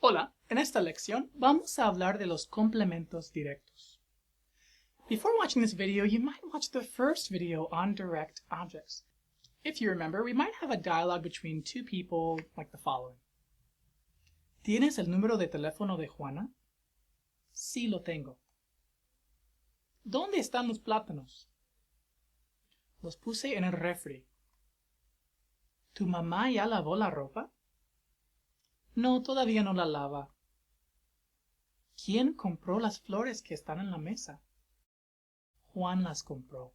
Hola, en esta lección vamos a hablar de los complementos directos. Before watching this video, you might watch the first video on direct objects. If you remember, we might have a dialogue between two people like the following. ¿Tienes el número de teléfono de Juana? Sí, lo tengo. ¿Dónde están los plátanos? Los puse en el refri. ¿Tu mamá ya lavó la ropa? No, todavía no la lava. ¿Quién compró las flores que están en la mesa? Juan las compró.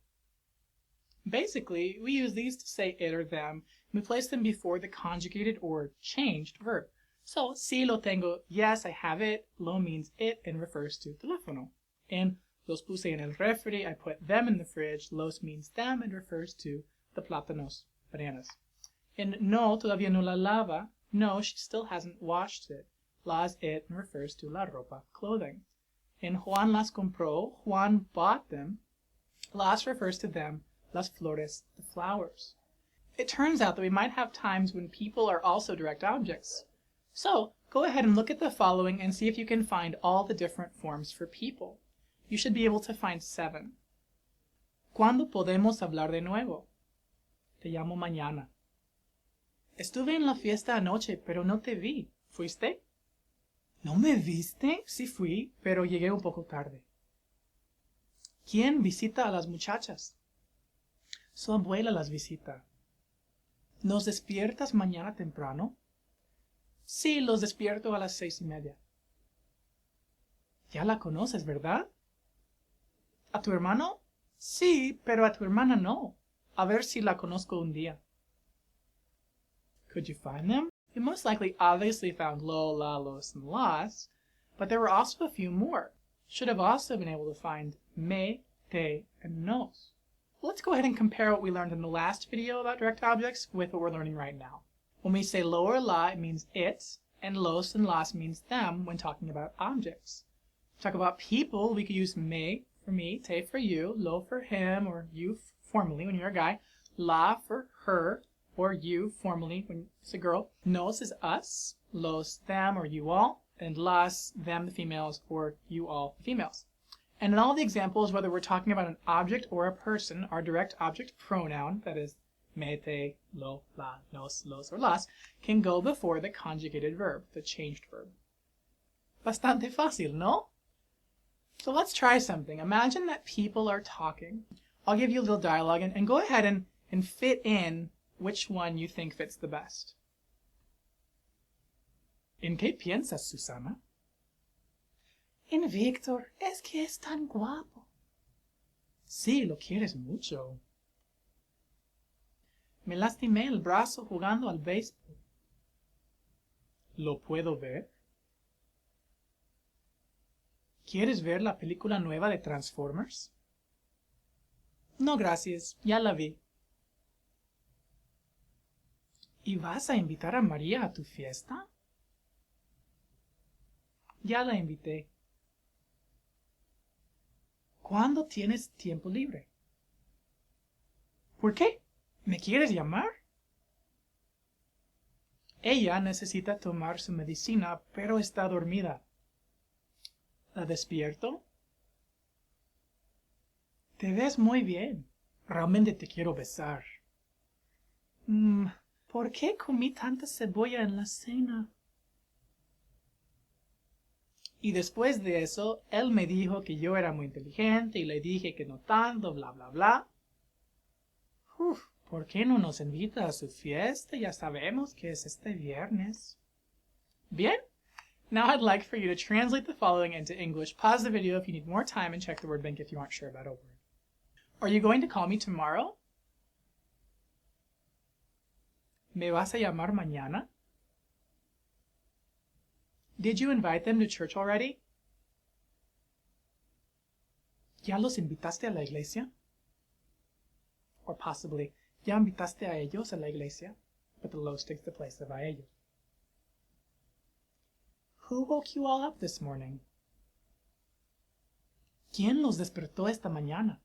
Basically, we use these to say it or them, and we place them before the conjugated or changed verb. So, sí lo tengo, yes, I have it. Lo means it and refers to teléfono. And los puse en el refri, I put them in the fridge. Los means them and refers to the plátanos, bananas. And no, todavía no la lava. No, she still hasn't washed it. Las it and refers to la ropa, clothing. And Juan las compró. Juan bought them. Las refers to them. Las flores, the flowers. It turns out that we might have times when people are also direct objects. So, go ahead and look at the following and see if you can find all the different forms for people. You should be able to find 7. ¿Cuándo podemos hablar de nuevo? Te llamo mañana. Estuve en la fiesta anoche, pero no te vi. ¿Fuiste? ¿No me viste? Sí fui, pero llegué un poco tarde. ¿Quién visita a las muchachas? Su abuela las visita. ¿Nos despiertas mañana temprano? Sí, los despierto a las 6:30. Ya la conoces, ¿verdad? ¿A tu hermano? Sí, pero a tu hermana no. A ver si la conozco un día. Could you find them? You most likely obviously found lo, la, los, and las, but there were also a few more. Should have also been able to find me, te, and nos. Let's go ahead and compare what we learned in the last video about direct objects with what we're learning right now. When we say lo or la, it means it, and los and las means them when talking about objects. To talk about people, we could use me for me, te for you, lo for him or you formally when you're a guy, la for her or you formally when it's a girl, nos is us, los them or you all, and las them the females or you all the females. And in all the examples, whether we're talking about an object or a person, our direct object pronoun, that is me, te, lo, la, nos, los, or las, can go before the conjugated verb, the changed verb. Bastante fácil, ¿no? So let's try something. Imagine that people are talking. I'll give you a little dialogue and go ahead and fit in which one you think fits the best. ¿En qué piensas, Susana? En Víctor, es que es tan guapo. Sí, lo quieres mucho. Me lastimé el brazo jugando al béisbol. ¿Lo puedo ver? ¿Quieres ver la película nueva de Transformers? No, gracias, ya la vi. ¿Y vas a invitar a María a tu fiesta? Ya la invité. ¿Cuándo tienes tiempo libre? ¿Por qué? ¿Me quieres llamar? Ella necesita tomar su medicina, pero está dormida. ¿La despierto? Te ves muy bien. Realmente te quiero besar. ¿Por qué comí tanta cebolla en la cena? Y después de eso, él me dijo que yo era muy inteligente y le dije que no tanto, bla, bla, bla. ¿Por qué no nos invita a su fiesta? Ya sabemos que es este viernes. Bien? Now I'd like for you to translate the following into English. Pause the video if you need more time and check the word bank if you aren't sure about a word. Are you going to call me tomorrow? ¿Me vas a llamar mañana? Did you invite them to church already? ¿Ya los invitaste a la iglesia? Or possibly, ¿ya invitaste a ellos a la iglesia? But the los takes the place of a ellos. Who woke you all up this morning? ¿Quién los despertó esta mañana?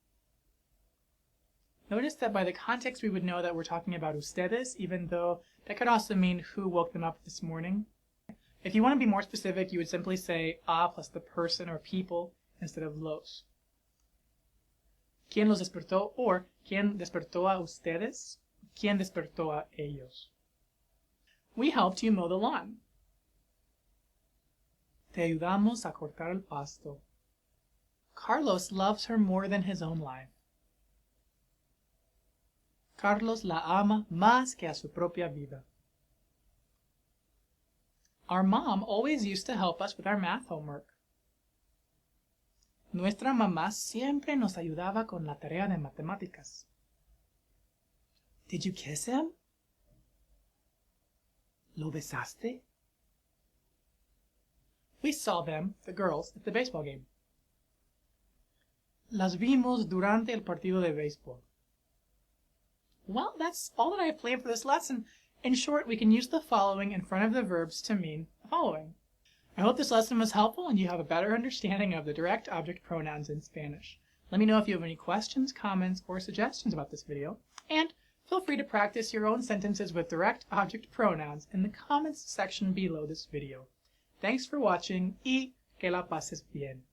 Notice that by the context we would know that we're talking about ustedes, even though that could also mean who woke them up this morning. If you want to be more specific, you would simply say a plus the person or people instead of los. ¿Quién los despertó? Or ¿quién despertó a ustedes? ¿Quién despertó a ellos? We helped you mow the lawn. Te ayudamos a cortar el pasto. Carlos loves her more than his own life. Carlos la ama más que a su propia vida. Our mom always used to help us with our math homework. Nuestra mamá siempre nos ayudaba con la tarea de matemáticas. Did you kiss him? ¿Lo besaste? We saw them, the girls, at the baseball game. Las vimos durante el partido de béisbol. Well, that's all that I have planned for this lesson. In short, we can use the following in front of the verbs to mean the following. I hope this lesson was helpful and you have a better understanding of the direct object pronouns in Spanish. Let me know if you have any questions, comments, or suggestions about this video, and feel free to practice your own sentences with direct object pronouns in the comments section below this video. Thanks for watching y que la pases bien.